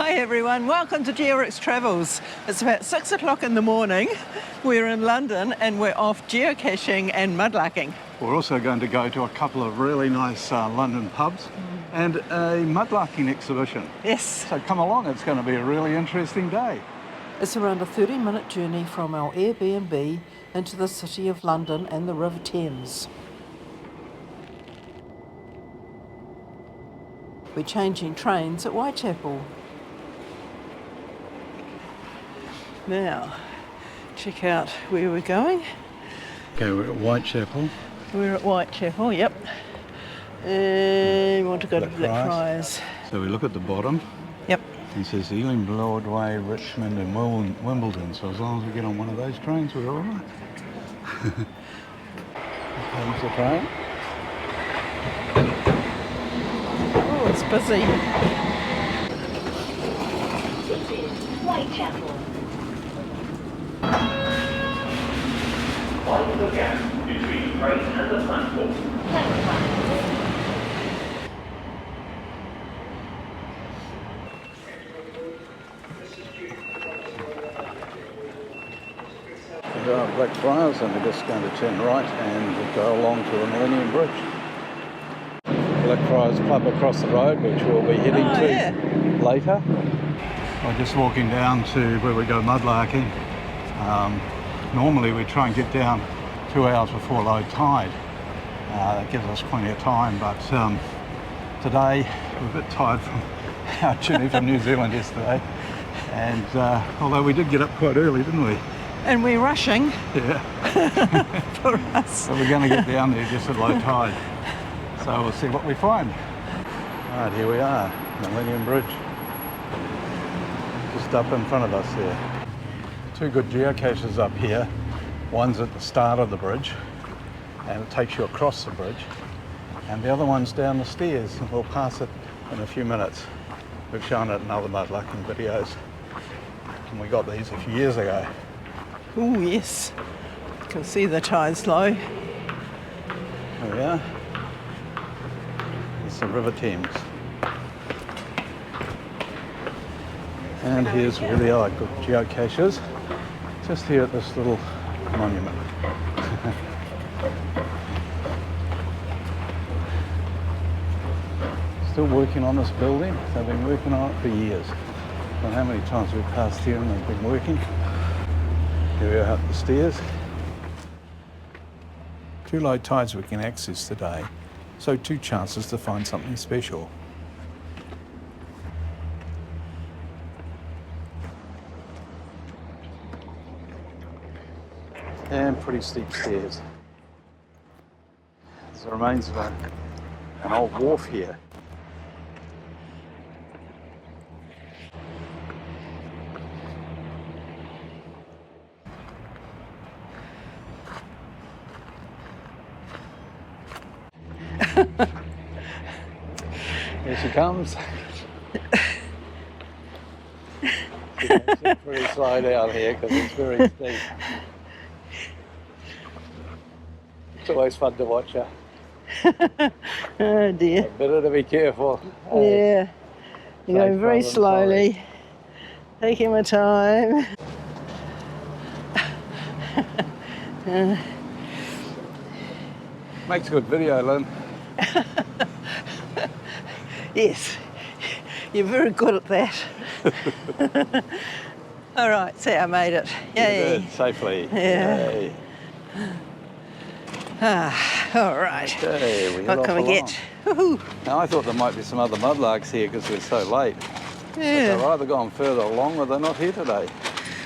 Hi everyone, welcome to GeoRick's Travels. It's about 6 o'clock in the morning. We're in London and we're off geocaching and mudlarking. We're also going to go to a couple of really nice London pubs and a mudlarking exhibition. Yes. So come along, it's going to be a really interesting day. It's around a 30-minute journey from our Airbnb into the city of London and the River Thames. We're changing trains at Whitechapel. Now, check out where we're going. Okay, we're at Whitechapel. We're at Whitechapel, yep. We want to go to Black Friars. So we look at the bottom. Yep. It says Ealing, Broadway, Richmond and Wimbledon. So as long as we get on one of those trains, we're all right. Here comes the train. Oh, it's busy. Whitechapel. Mind the gap between train and the platform. We're at Black Friars and we're just going to turn right and go along to the Millennium Bridge. Black Friars pub across the road, which we'll be heading to later. We're just walking down to where we go mudlarking. Normally we try and get down 2 hours before low tide. That gives us plenty of time, but today we're a bit tired from our journey from New Zealand yesterday. And although we did get up quite early, didn't we? And we're rushing. Yeah. For us. So we're going to get down there just at low tide. So we'll see what we find. Right, here we are, Millennium Bridge. Just up in front of us there. Two good geocaches up here. One's at the start of the bridge and it takes you across the bridge. And the other one's down the stairs and we'll pass it in a few minutes. We've shown it in other mudlarking videos. And we got these a few years ago. Oh yes, you can see the tide's low. There we are. It's the River Thames. And here's where the other good geocaches. Just here at this little monument. Still working on this building. They've been working on it for years. I don't know how many times we've passed here and they've been working. Here we are up the stairs. Two low tides we can access today, so 2 chances to find something special. And pretty steep stairs. There's the remains of an old wharf here. Here she comes. She's pretty slow down here because it's very steep. It's always fun to watch her. Oh dear. Better to be careful. Yeah. You're going very slowly. Taking my time. Makes a good video, Lynn. Yes, you're very good at that. All right, see, I made it. Yay. You did, safely. Yeah. Yay. All right. Okay, we head What can off we along. get? Woohoo. Now, I thought there might be some other mudlarks here because we're so late. But they've Yeah. either gone further along or they're not here today.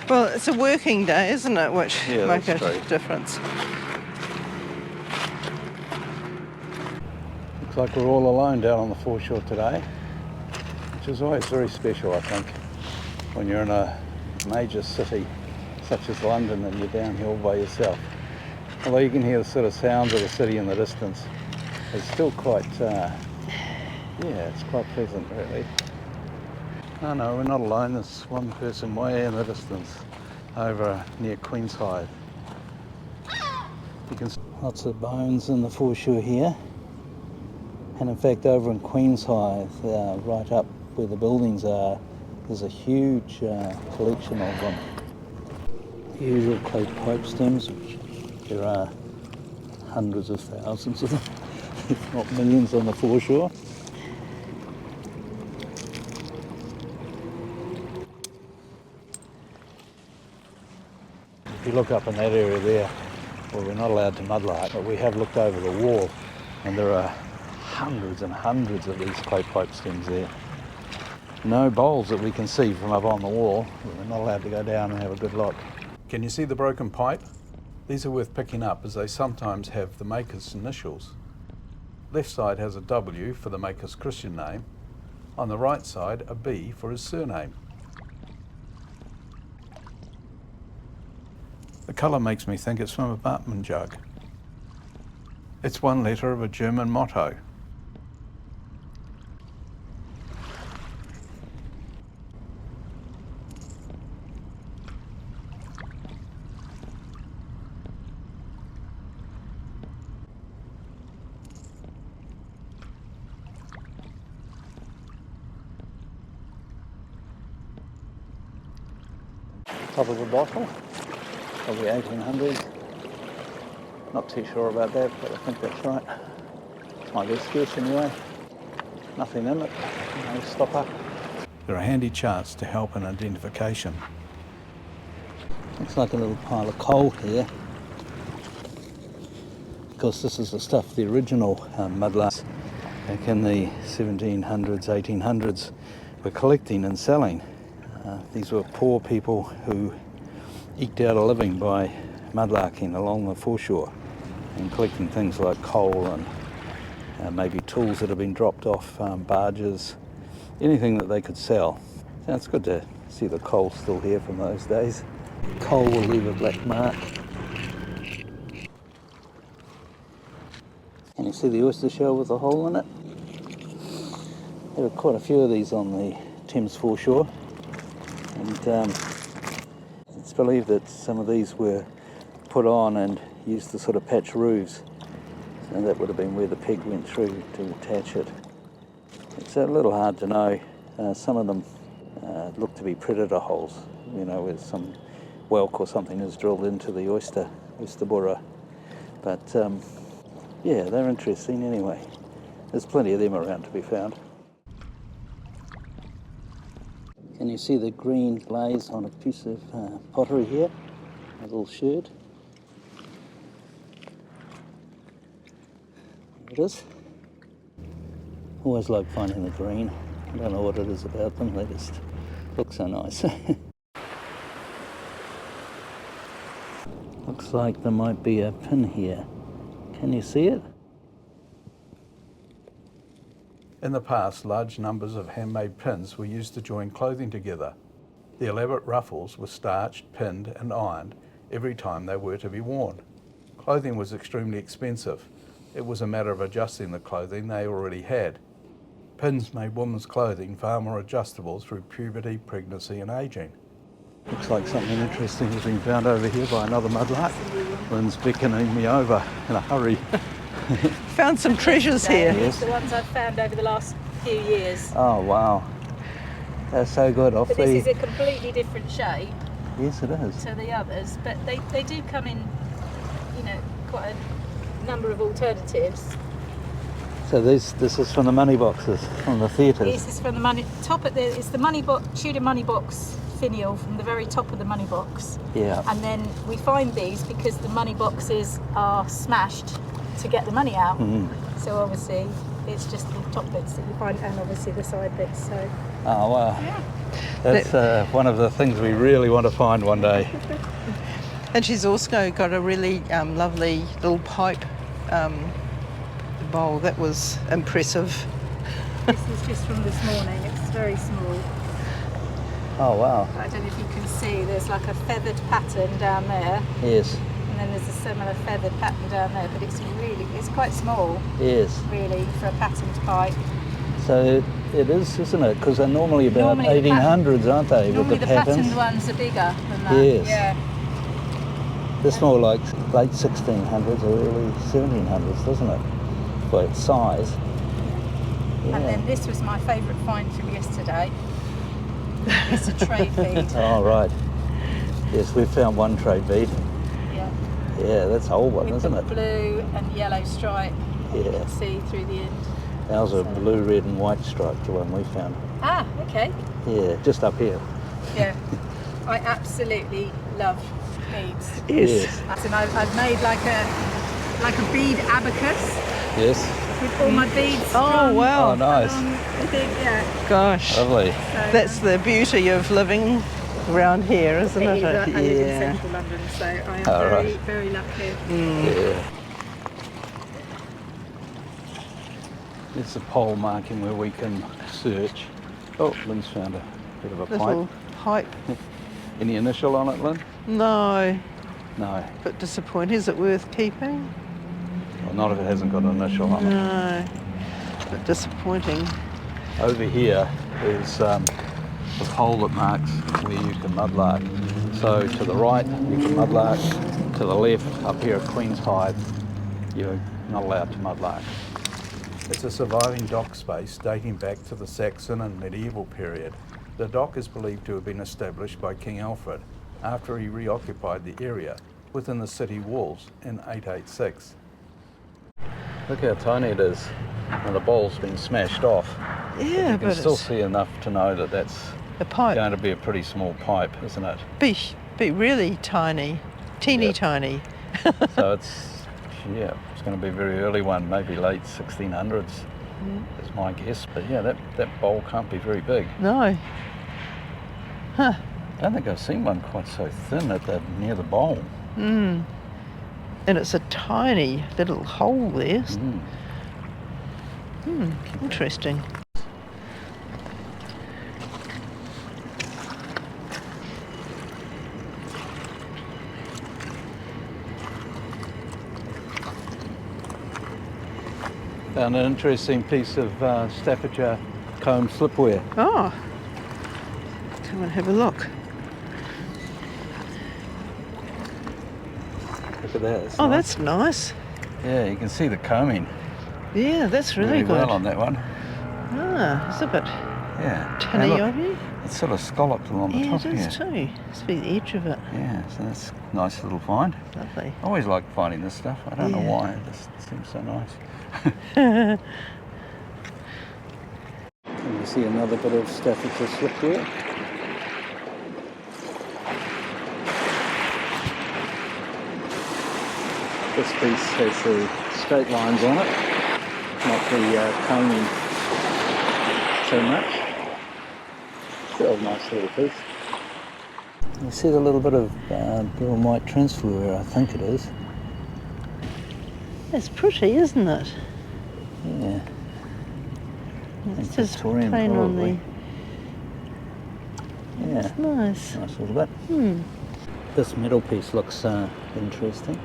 Well, it's a working day, isn't it? Which Yeah, makes a that's true. difference. Looks like we're all alone down on the foreshore today, which is always very special, I think, when you're in a major city such as London and you're down here all by yourself. Although you can hear the sort of sounds of the city in the distance, it's still quite, yeah, it's quite pleasant really. Oh no, we're not alone. There's one person way in the distance over near Queenshythe. You can see lots of bones in the foreshore here. And in fact over in Queenshythe, right up where the buildings are, There's a huge collection of them. The usual clay pipe stems, which there are hundreds of thousands of them, if not millions on the foreshore. If you look up in that area there, well, we're not allowed to mudlark, but we have looked over the wall and there are hundreds and hundreds of these clay pipe stems there. No bowls that we can see from up on the wall. We're not allowed to go down and have a good look. Can you see the broken pipe? These are worth picking up as they sometimes have the maker's initials. Left side has a W for the maker's Christian name. On the right side, a B for his surname. The colour makes me think it's from a Bartman jug. It's one letter of a German motto. Top of a bottle, probably 1800s. Not too sure about that, but I think that's right. It's my best guess anyway. Nothing in it, no stopper. There are handy charts to help in identification. Looks like a little pile of coal here. Of course, this is the stuff the original mudlarks back in the 1700s, 1800s were collecting and selling. These were poor people who eked out a living by mudlarking along the foreshore and collecting things like coal and maybe tools that have been dropped off barges, anything that they could sell. So it's good to see the coal still here from those days. Coal will leave a black mark. And you see the oyster shell with a hole in it? There are quite a few of these on the Thames foreshore. And it's believed that some of these were put on and used to sort of patch roofs. So that would have been where the peg went through to attach it. It's a little hard to know. Some of them look to be predator holes, you know, where some whelk or something is drilled into the oyster bora. But yeah, they're interesting anyway. There's plenty of them around to be found. Can you see the green glaze on a piece of pottery here? A little sherd. There it is. Always like finding the green. I don't know what it is about them, they just look so nice. Looks like there might be a pin here. Can you see it? In the past, large numbers of handmade pins were used to join clothing together. The elaborate ruffles were starched, pinned and ironed every time they were to be worn. Clothing was extremely expensive. It was a matter of adjusting the clothing they already had. Pins made women's clothing far more adjustable through puberty, pregnancy and ageing. Looks like something interesting has been found over here by another mudlark. Lynn's beckoning me over in a hurry. Found some treasures here. Yes. The ones I've found over the last few years. Oh wow, that's so good. But this is a completely different shape. Yes, it is. To the others, but they do come in, you know, quite a number of alternatives. So this is from the money boxes from the theatres. This is from the money top at the. It's the money box, Tudor money box finial from the very top of the money box. Yeah. And then we find these because the money boxes are smashed to get the money out. Mm-hmm. So obviously it's just the top bits that you find, and obviously the side bits. So. Oh wow. Yeah. That's one of the things we really want to find one day. And she's also got a really lovely little pipe bowl. That was impressive. This is just from this morning. It's very small. Oh wow. I don't know if you can see, there's like a feathered pattern down there. Yes. And then there's a similar feathered pattern down there, but it's quite small. Yes. Really, for a patterned pipe. So it is, isn't it? Because they're normally about 1800s, aren't they? Normally with the patterns. patterned ones are bigger than that. Yes. Yeah. This more like late 1600s or early 1700s, doesn't it? By its size. Yeah. And then this was my favourite find from yesterday. It's a trade bead. Oh, right. Yes, we've found one trade bead. Yeah. Yeah, that's an old one, With isn't the it? blue and yellow stripe. You Yeah. can see through the end. Ours are blue, red and white stripe, the one we found. Ah, okay. Yeah, just up here. Yeah. I absolutely love beads. Yes. And I've made like a bead abacus Yes. with all my beads. Oh, strung wow. Oh, nice. along the big, yeah. Gosh. Lovely. So, That's the beauty of living around here, isn't it? I live in Yeah. central London, so I am Oh, very, right. very lucky. Yeah. It's a pole marking where we can search. Oh, Lynn's found a bit of a Little pipe. pipe. Any initial on it, Lynn? No. No. Bit disappointing. Is it worth keeping? Well, not if it hasn't got an initial on it. No. Bit disappointing. Over here is the pole that marks where you can mudlark. So to the right you can mudlark, to the left up here at Queen's Hyde you're not allowed to mudlark. It's a surviving dock space dating back to the Saxon and medieval period. The dock is believed to have been established by King Alfred after he reoccupied the area within the city walls in 886. Look how tiny it is, and the bowl's been smashed off. Yeah, You can but still it's see enough to know that that's a pipe. going to be a pretty small pipe, isn't it? Be really tiny. Teeny Yep. tiny. So it's going to be a very early one, maybe late 1600s is my guess. But yeah, that bowl can't be very big. No. Huh. I don't think I've seen one quite so thin near the bowl. Mm. And it's a tiny little hole there. Interesting. Found an interesting piece of Staffordshire comb slipware. Oh. Come and have a look. Look at that. It's Oh, nice. that's nice. Yeah, you can see the combing Yeah, that's really good. well on that one. Ah, it's a bit Yeah. tinny And look, of you. it's sort of scalloped along the Yeah, top it here. is too. Must be the edge of it. Yeah, so that's a nice little find. Lovely. I always like finding this stuff. I don't know Yeah. why. It just seems so nice. Can you see another bit of Staffordshire slipware? This piece has the straight lines on it, not the combing so much. Still a nice little piece. You see the little bit of blue and white transfer, I think it is. That's pretty, isn't it? Yeah. It's It's just Victorian, plain on the... probably. Yeah, It's nice. nice little bit. This middle piece looks interesting.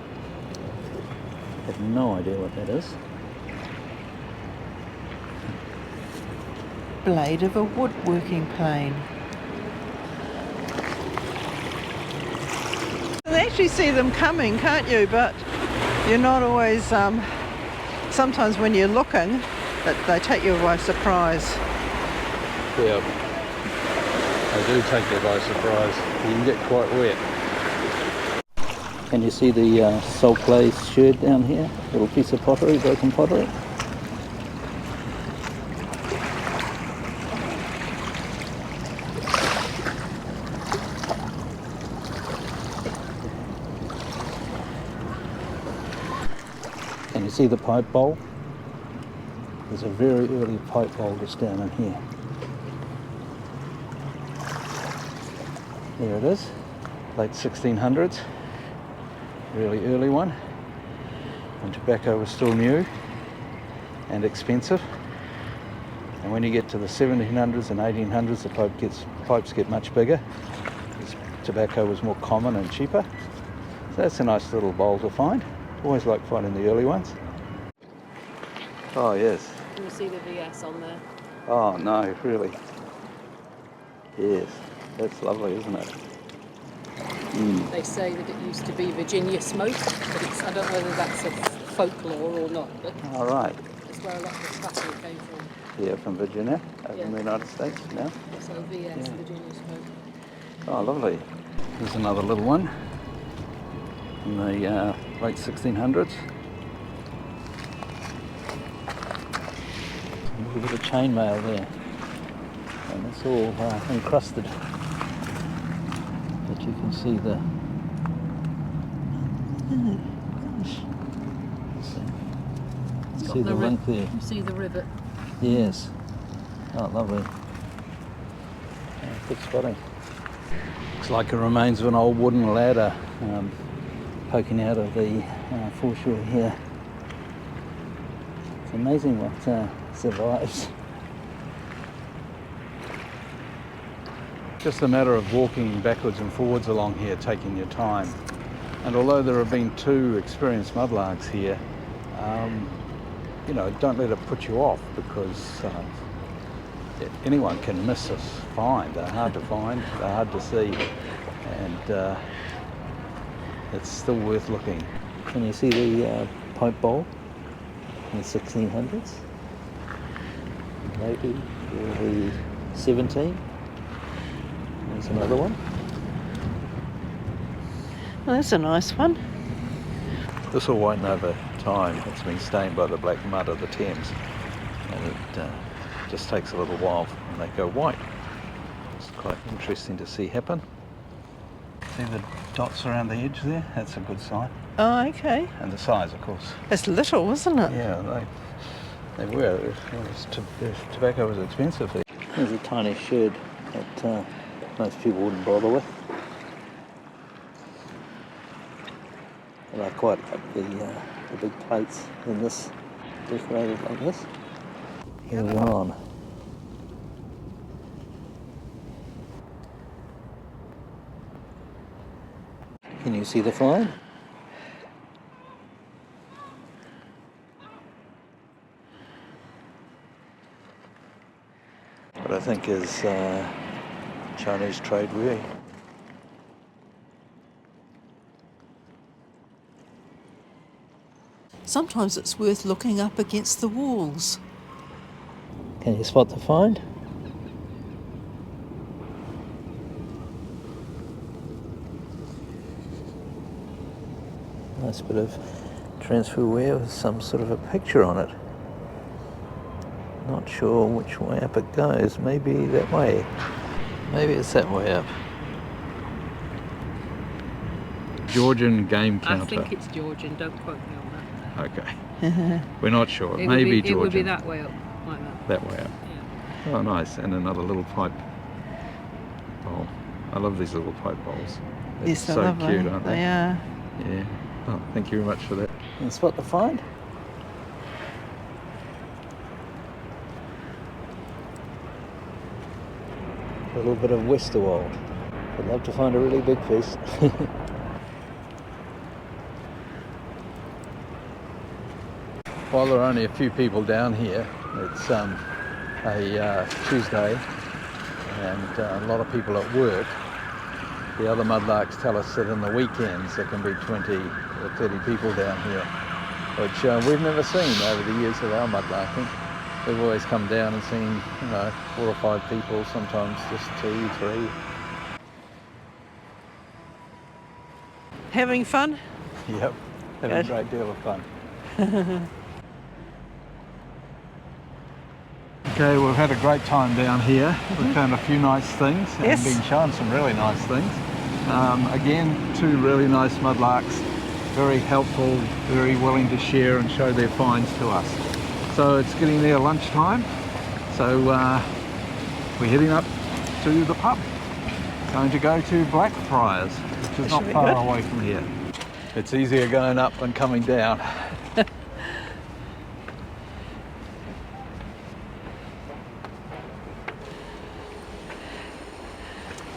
I have no idea what that is. Blade of a woodworking plane. You can actually see them coming, can't you? But you're not always, sometimes when you're looking, they take you by surprise. Yeah, they do take you by surprise. You can get quite wet. Can you see the salt clay sherd down here? Little piece of pottery, broken pottery. Can you see the pipe bowl? There's a very early pipe bowl just down in here. There it is, late 1600s, really early one. When tobacco was still new and expensive. And when you get to the 1700s and 1800s, the pipes get much bigger. Because tobacco was more common and cheaper. So that's a nice little bowl to find. Always like finding the early ones. Oh yes. Can you see the VS on there? Oh no, really. Yes, that's lovely, isn't it? They say that it used to be Virginia smoke, but I don't know whether that's a folklore or not, but All right. that's where a lot of the tobacco came from. here from Virginia, over in the United States now. So VS, Virginia smoke. Oh, lovely. There's another little one in the late 1600s. A little bit of chainmail there, and it's all encrusted. But you can see the. See the link there. You see the rivet. Yes. Oh, lovely. Good spotting. Looks like the remains of an old wooden ladder poking out of the foreshore here. It's amazing what survives. Just a matter of walking backwards and forwards along here, taking your time. And although there have been 2 experienced mudlarks here, you know, don't let it put you off, because anyone can miss a find. They're hard to find, they're hard to see, and it's still worth looking. Can you see the pipe bowl in the 1600s? Maybe the 17. There's another one. Well, that's a nice one. This will whiten over time. It's been stained by the black mud of the Thames, and it just takes a little while and they go white. It's quite interesting to see happen. See the dots around the edge there? That's a good sign. Oh, okay. And the size, of course. It's little, wasn't it? Yeah, they were. Tobacco was expensive there. There's a tiny shed that most people wouldn't bother with. And I quite like the big plates in this, decorated like this. Here we on. Can you see the find? What I think is Chinese trade wear. Sometimes it's worth looking up against the walls. Can you spot the find? Nice bit of transfer wear with some sort of a picture on it. Not sure which way up it goes. Maybe that way. Maybe it's that way up. Georgian game counter. I think it's Georgian, don't quote me on that. Okay. We're not sure. Maybe Georgian. It would be that way up, like that. That way up. Yeah. Oh, nice. And another little pipe bowl. I love these little pipe bowls. They're Yes, they're so lovely. cute, aren't they? They are. Yeah. Oh, thank you very much for that. Can you spot the find? A little bit of Westerwald. I'd love to find a really big piece. While there are only a few people down here, it's a Tuesday and a lot of people at work. The other mudlarks tell us that in the weekends there can be 20 or 30 people down here, which we've never seen over the years of our mudlarking. We've always come down and seen, you know, 4 or 5 people, sometimes just 2, 3. Having fun? Yep, having a great deal of fun. Okay, we've had a great time down here. We've found a few nice things and been shown some really nice things. Again, 2 really nice mudlarks, very helpful, very willing to share and show their finds to us. So it's getting near lunchtime, so we're heading up to the pub. Going to go to Black Friars, which is not far away from here. It's easier going up than coming down.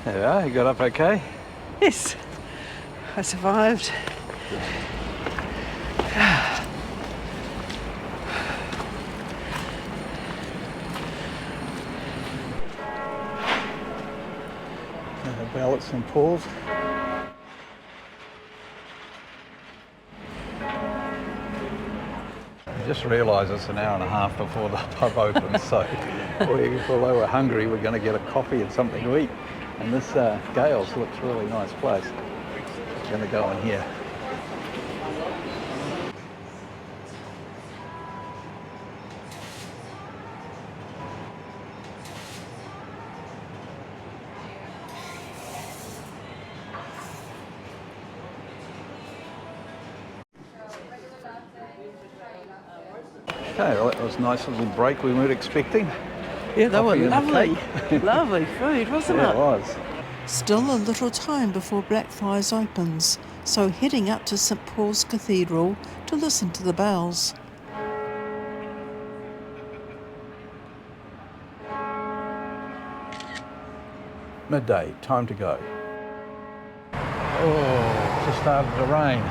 There we are, you got up okay? Yes, I survived. Bell at St Paul's. Just realised it's an hour and a half before the pub opens, so although we're hungry, we're going to get a coffee and something to eat. And this Gales looks a really nice place. We're going to go in here. Okay, well that was a nice little break we weren't expecting. Yeah, they were Coffee and a lovely, cake. lovely food, wasn't Yeah, it? it was. Still a little time before Black Friars opens, so heading up to St Paul's Cathedral to listen to the bells. Midday, time to go. Oh, just started to rain.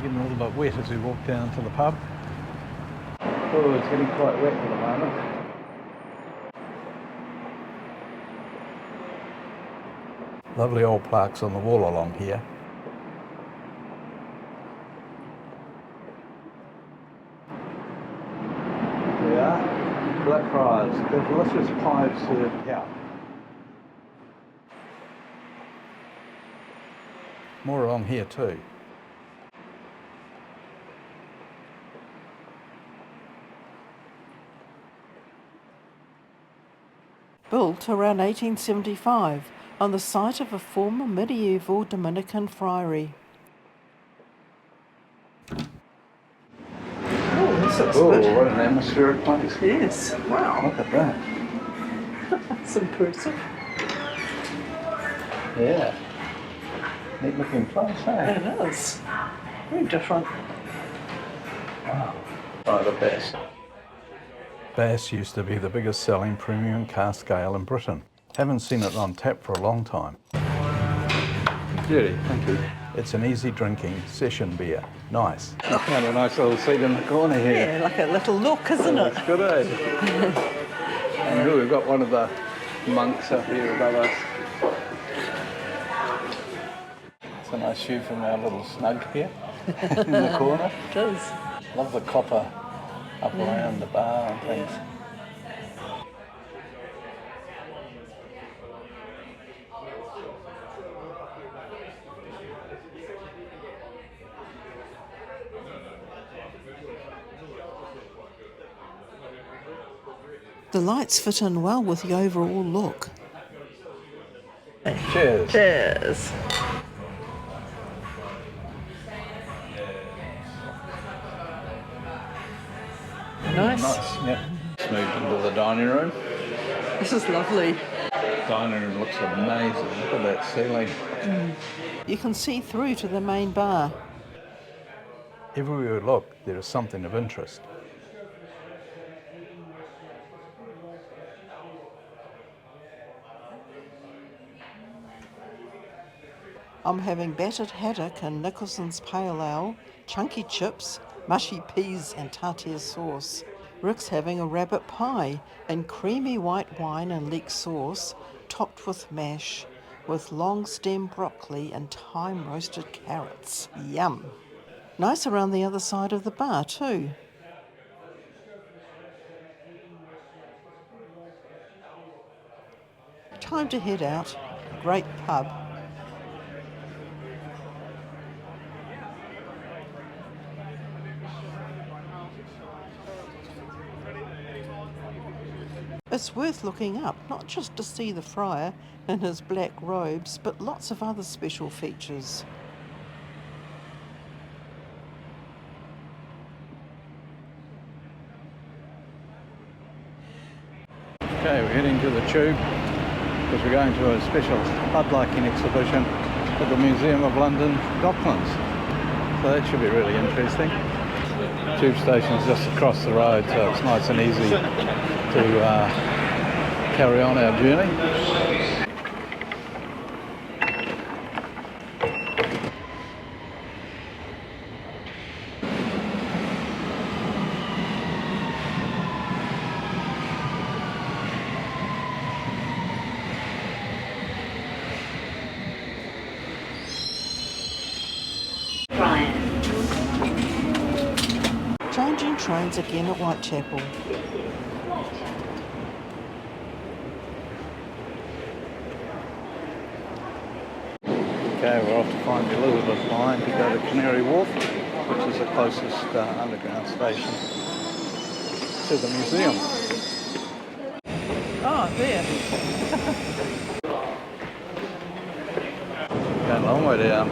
Getting a little bit wet as we walk down to the pub. Oh, it's getting quite wet at the moment. Lovely old plaques on the wall along here. There we are, Black Friars, the delicious pies served here. More along here too. Built around 1875 on the site of a former medieval Dominican friary. Oh, this looks Oh, good. what an atmospheric place. Yes, wow, Look at that. that's impressive. Yeah. Neat looking place, eh? It is. Very different. Wow. Oh, the best. Bass used to be the biggest selling premium cask ale in Britain. Haven't seen it on tap for a long time. Judy, thank you. It's an easy drinking session beer. Nice. Found a nice little seat in the corner here. Yeah, like a little nook, isn't it? That's good, eh? And here we've got one of the monks up here above us. It's a nice view from our little snug here in the corner. It is. Love the copper up around the bar and things. The lights fit in well with the overall look. Cheers. Cheers. Nice. Nice, yeah. Let's move into the dining room. This is lovely. Dining room looks amazing. Look at that ceiling. You can see through to the main bar. Everywhere we look, there is something of interest. I'm having battered haddock and Nicholson's pale ale, chunky chips, mushy peas and tartare sauce. Rick's having a rabbit pie and creamy white wine and leek sauce, topped with mash, with long stem broccoli and thyme roasted carrots. Yum! Nice around the other side of the bar too. Time to head out. Great pub. It's worth looking up, not just to see the friar in his black robes, but lots of other special features. Okay, we're heading to the tube because we're going to a special Mudlarking exhibition at the Museum of London, Docklands. So that should be really interesting. Tube station is just across the road, so it's nice and easy to carry on our journey. trains again at Whitechapel. Okay, we're off to find the Elizabeth line to go to Canary Wharf, which is the closest underground station to the museum. Oh, there. Going a long way down.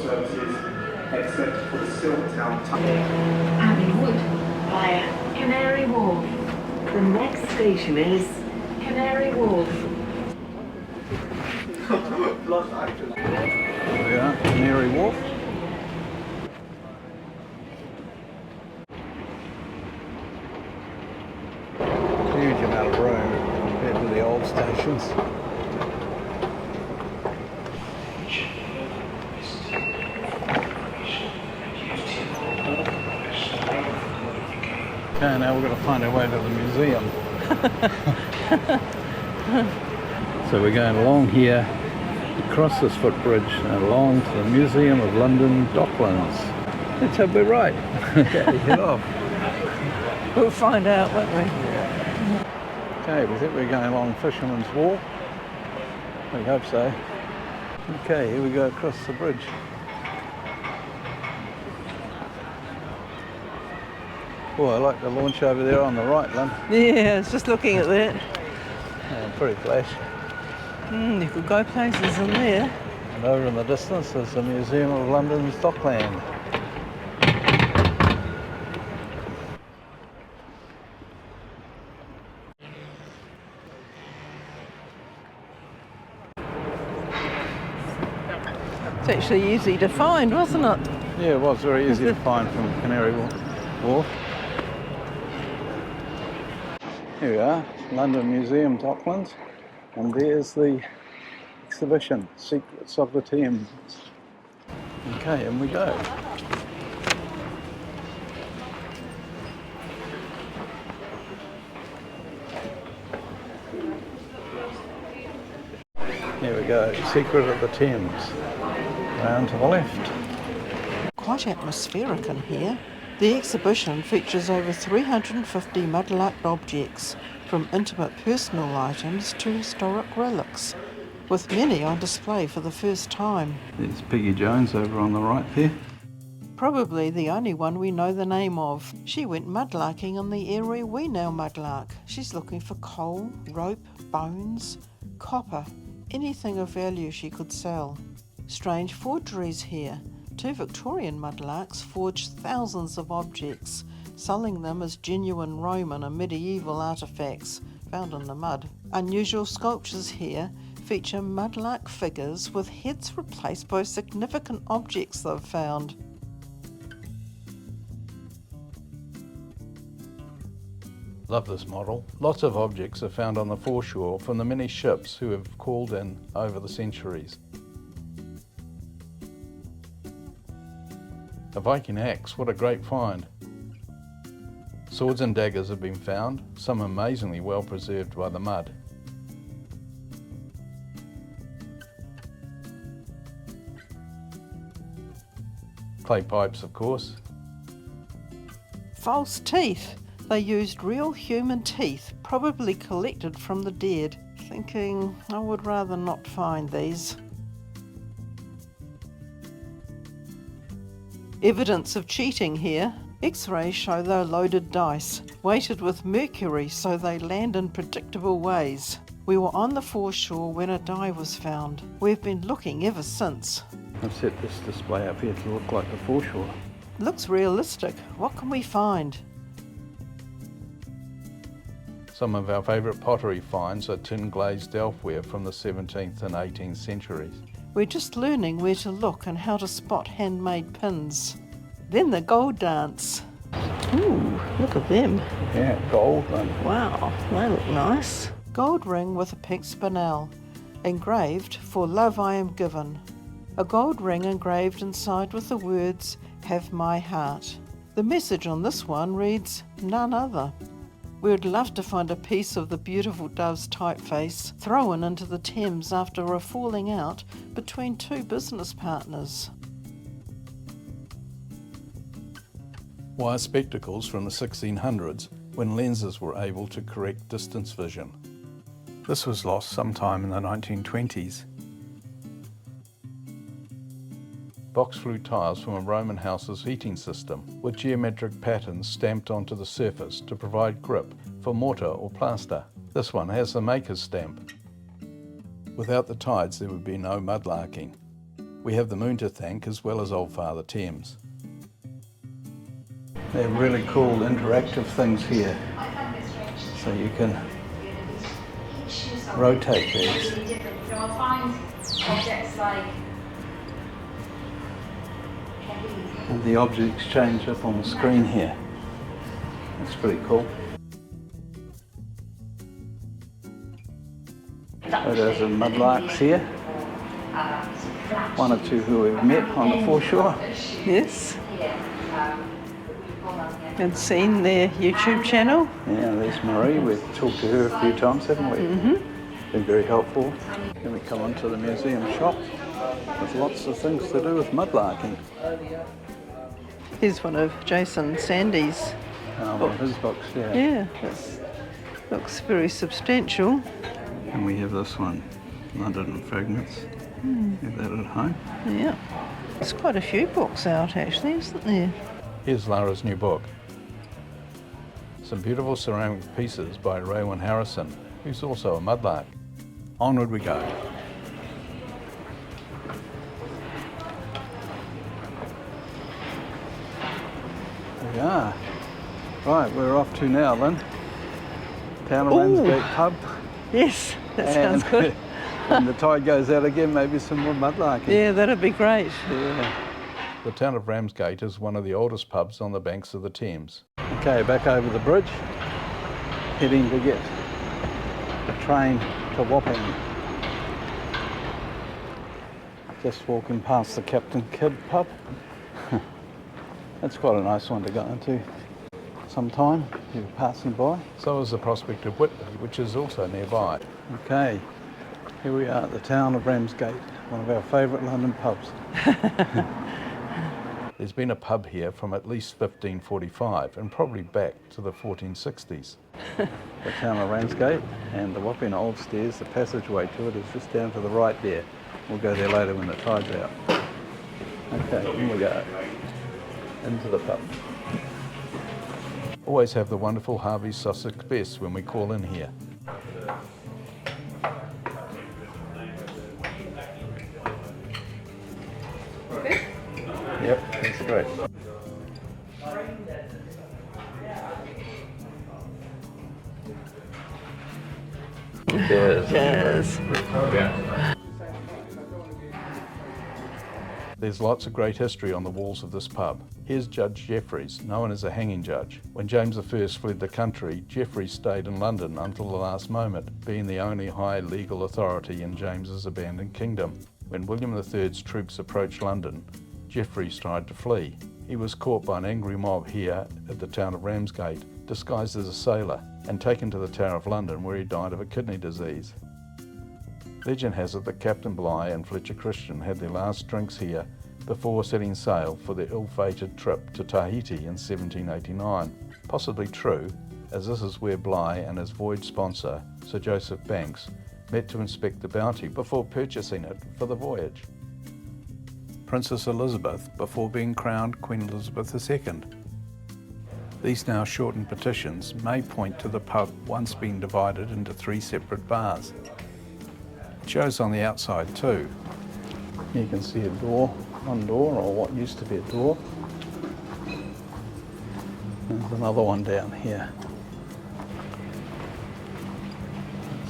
Services, except for the Silvertown Tunnel. Abbey Wood via Canary Wharf. The next station is Canary Wharf. There we are, Canary Wharf. Huge amount of room compared to the old stations. Okay, now we're going to find our way to the museum. So we're going along here, across this footbridge, and along to the Museum of London, Docklands. Let's hope we're right. Okay, head off. We'll find out, won't we? Okay, we think we're going along Fisherman's Wharf. We hope so. Okay, here we go across the bridge. Oh, I like the launch over there on the right, Lynn. Yeah, I was just looking at that. Yeah, pretty flash. You could go places in there. And over in the distance is the Museum of London's Docklands. It's actually easy to find, wasn't it? Yeah, it was very easy to find from Canary Wharf. Here we are, London Museum, Docklands, and there's the exhibition, Secrets of the Thames. Okay, in we go. Here we go, Secret of the Thames. Round to the left. Quite atmospheric in here. The exhibition features over 350 mudlarked objects, from intimate personal items to historic relics, with many on display for the first time. There's Peggy Jones over on the right there. Probably the only one we know the name of. She went mudlarking in the area we now mudlark. She's looking for coal, rope, bones, copper, anything of value she could sell. Strange forgeries here. 2 Victorian mudlarks forged thousands of objects, selling them as genuine Roman and medieval artefacts found in the mud. Unusual sculptures here feature mudlark figures with heads replaced by significant objects they've found. Love this model. Lots of objects are found on the foreshore from the many ships who have called in over the centuries. A Viking axe, what a great find. Swords and daggers have been found, some amazingly well preserved by the mud. Clay pipes, of course. False teeth. They used real human teeth, probably collected from the dead. Thinking, I would rather not find these. Evidence of cheating here. X-rays show they're loaded dice, weighted with mercury so they land in predictable ways. We were on the foreshore when a die was found. We've been looking ever since. I've set this display up here to look like the foreshore. Looks realistic. What can we find? Some of our favourite pottery finds are tin glazed delftware from the 17th and 18th centuries. We're just learning where to look and how to spot handmade pins. Then the gold dance. Ooh, look at them. Yeah, gold and Wow, they look nice. Gold ring with a pink spinel, engraved "For love I am given." A gold ring engraved inside with the words, "Have my heart." The message on this one reads, "None other." We would love to find a piece of the beautiful dove's typeface thrown into the Thames after a falling out between two business partners. Wire spectacles from the 1600s when lenses were able to correct distance vision. This was lost sometime in the 1920s. Box flue tiles from a Roman house's heating system with geometric patterns stamped onto the surface to provide grip for mortar or plaster. This one has the maker's stamp. Without the tides there would be no mudlarking. We have the moon to thank as well as Old Father Thames. They're really cool interactive things here. So you can rotate these. So I'll find objects like And the objects change up on the screen here. That's pretty cool. Photos of mudlarks here. One or two who we've met on the foreshore. Yes. And seen their YouTube channel. Yeah, there's Marie. We've talked to her a few times, haven't we? Mm-hmm. Been very helpful. Then we come onto the museum shop with lots of things to do with mudlarking. Here's one of Jason Sandy's. One of his books, yeah. Yeah, this looks very substantial. And we have this one, London Fragments. Have that at home. Yeah. There's quite a few books out actually, isn't there? Here's Lara's new book. Some beautiful ceramic pieces by Raewyn Harrison, who's also a mudlark. Onward we go. There we are. Right, we're off to now then. Town of Ramsgate Pub. Yes, that sounds good. When the tide goes out again, maybe some more mudlarking. Yeah, that'd be great. Yeah. The town of Ramsgate is one of the oldest pubs on the banks of the Thames. Okay, back over the bridge, heading to get the train to Wapping. Just walking past the Captain Kidd pub. That's quite a nice one to go into sometime if you're passing by. So is the Prospect of Whitby, which is also nearby. Okay, here we are at the town of Ramsgate, one of our favourite London pubs. There's been a pub here from at least 1545 and probably back to the 1460s. The town of Ramsgate and the Wapping Old Stairs, the passageway to it is just down to the right there. We'll go there later when the tide's out. Okay, in we go. Into the pub. Always have the wonderful Harvey's Sussex Best when we call in here. Yep, that's great. Yes. There's lots of great history on the walls of this pub. Here's Judge Jeffreys, known as a hanging judge. When James I fled the country, Jeffreys stayed in London until the last moment, being the only high legal authority in James's abandoned kingdom. When William III's troops approached London, Jeffreys tried to flee. He was caught by an angry mob here at the town of Ramsgate, disguised as a sailor, and taken to the Tower of London where he died of a kidney disease. Legend has it that Captain Bligh and Fletcher Christian had their last drinks here before setting sail for their ill-fated trip to Tahiti in 1789. Possibly true, as this is where Bligh and his voyage sponsor, Sir Joseph Banks, met to inspect the Bounty before purchasing it for the voyage. Princess Elizabeth before being crowned Queen Elizabeth II. These now shortened petitions may point to the pub once being divided into 3 separate bars. It shows on the outside too. You can see a door, one door, or what used to be a door. There's another one down here.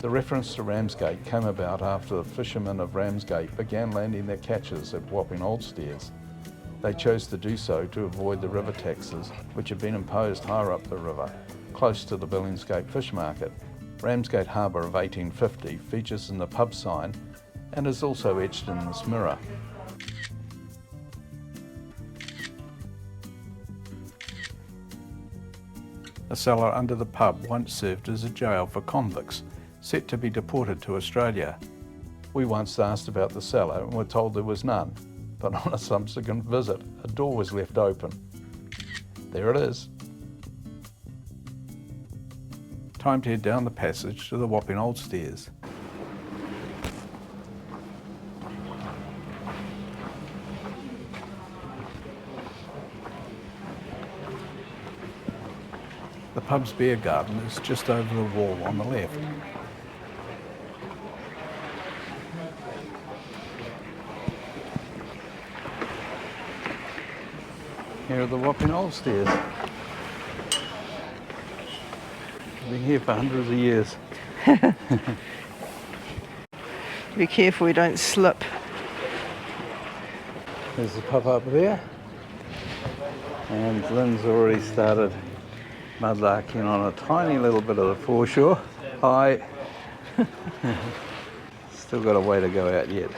The reference to Ramsgate came about after the fishermen of Ramsgate began landing their catches at Wapping Old Stairs. They chose to do so to avoid the river taxes, which had been imposed higher up the river, close to the Billingsgate Fish Market. Ramsgate Harbour of 1850 features in the pub sign and is also etched in this mirror. A A cellar under the pub once served as a jail for convicts, set to be deported to Australia. We once asked about the cellar and were told there was none, but on a subsequent visit, a door was left open. There it is. Time to head down the passage to the Wapping Old Stairs. The pub's beer garden is just over the wall on the left. Here are the Wapping Old Stairs. Been here for hundreds of years. Be careful we don't slip. There's the pub up there. And Lynn's already started mudlarking on a tiny little bit of the foreshore. Hi. Still got a way to go out yet.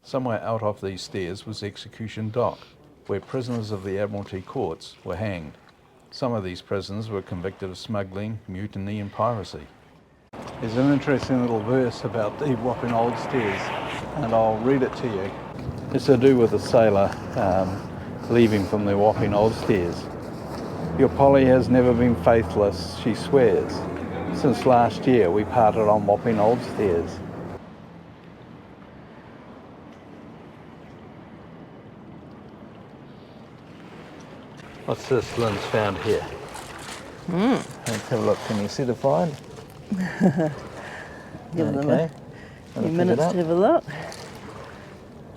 Somewhere out off these stairs was Execution Dock, where prisoners of the Admiralty courts were hanged. Some of these prisoners were convicted of smuggling, mutiny and piracy. There's an interesting little verse about the Wapping Old Stairs, and I'll read it to you. It's to do with a sailor leaving from the Wapping Old Stairs. Your Polly has never been faithless, she swears. Since last year we parted on Wapping Old Stairs. What's this Lynn's found here? Let's have a look. Can you see the find? Give them Okay. a few minutes to have a look.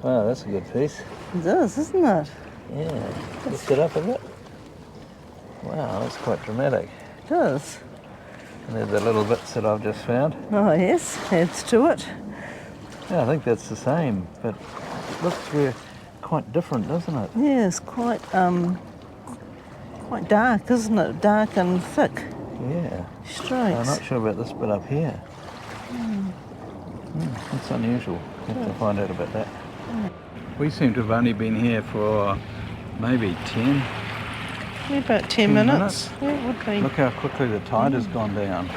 Wow, that's a good piece. It does, isn't it? Yeah. Lift it up a bit. Wow, that's quite dramatic. It does. And there's the little bits that I've just found. Oh yes, adds to it. Yeah, I think that's the same, but it looks quite different, doesn't it? Yeah, it's quite dark, isn't it? Dark and thick. Yeah. Straight. I'm not sure about this bit up here. That's unusual. Have to find out about that. We seem to have only been here for maybe 10. Yeah, about 10 minutes. Yeah, it would be. Look how quickly the tide has gone down.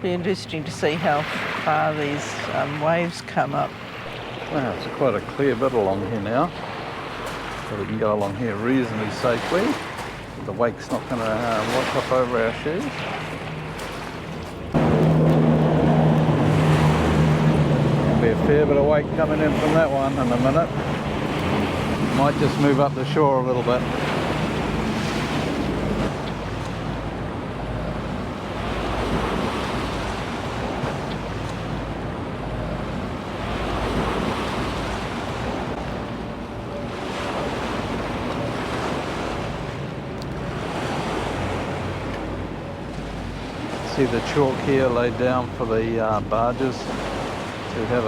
Be interesting to see how far these waves come up. Wow, it's quite a clear bit along here now. So we can go along here reasonably safely. The wake's not going to wash up over our shoes. There'll be a fair bit of wake coming in from that one in a minute. Might just move up the shore a little bit. See the chalk here laid down for the barges to have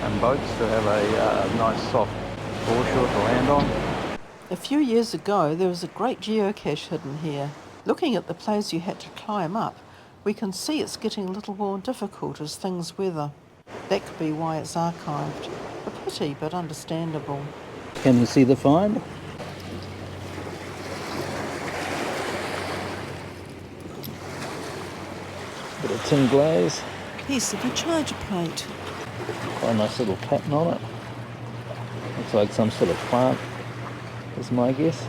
and boats to have a nice soft foreshore to land on. A few years ago, there was a great geocache hidden here. Looking at the place you had to climb up, we can see it's getting a little more difficult as things weather. That could be why it's archived. A pity, but understandable. Can you see the find? Bit of tin glaze. Piece of a charger plate. Quite a nice little pattern on it. Looks like some sort of plant, is my guess.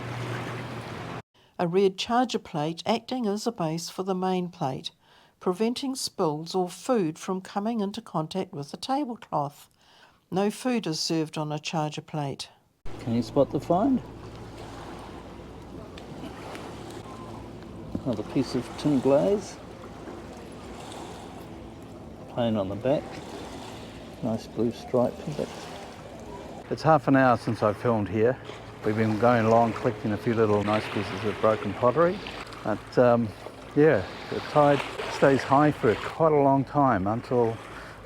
A red charger plate acting as a base for the main plate, preventing spills or food from coming into contact with the tablecloth. No food is served on a charger plate. Can you spot the find? Another piece of tin glaze. Plain on the back. Nice blue stripe with it. It's half an hour since I filmed here. We've been going along collecting a few little nice pieces of broken pottery. But yeah, the tide stays high for quite a long time until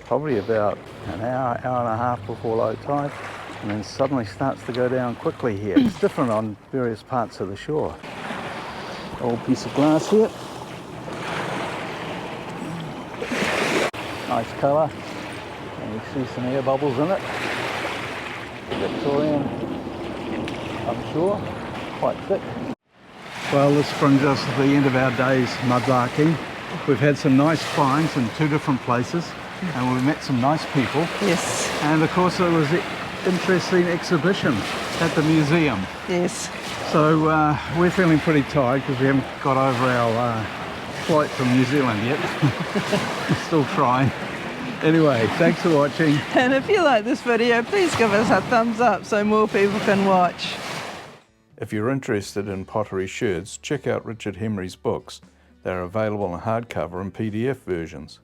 probably about an hour, hour and a half before low tide, and then suddenly starts to go down quickly here. It's different on various parts of the shore. Old piece of glass here. Nice colour, and you see some air bubbles in it. Victorian, I'm sure, quite thick. Well, this brings us to the end of our day's mudlarking. We've had some nice finds in 2 different places, and we've met some nice people. Yes. And of course it was an interesting exhibition at the museum. Yes. So we're feeling pretty tired because we haven't got over our flight from New Zealand yet. Still trying. Anyway, thanks for watching. And if you like this video, please give us a thumbs up so more people can watch. If you're interested in pottery sherds, check out Richard Henry's books. They're available in hardcover and PDF versions.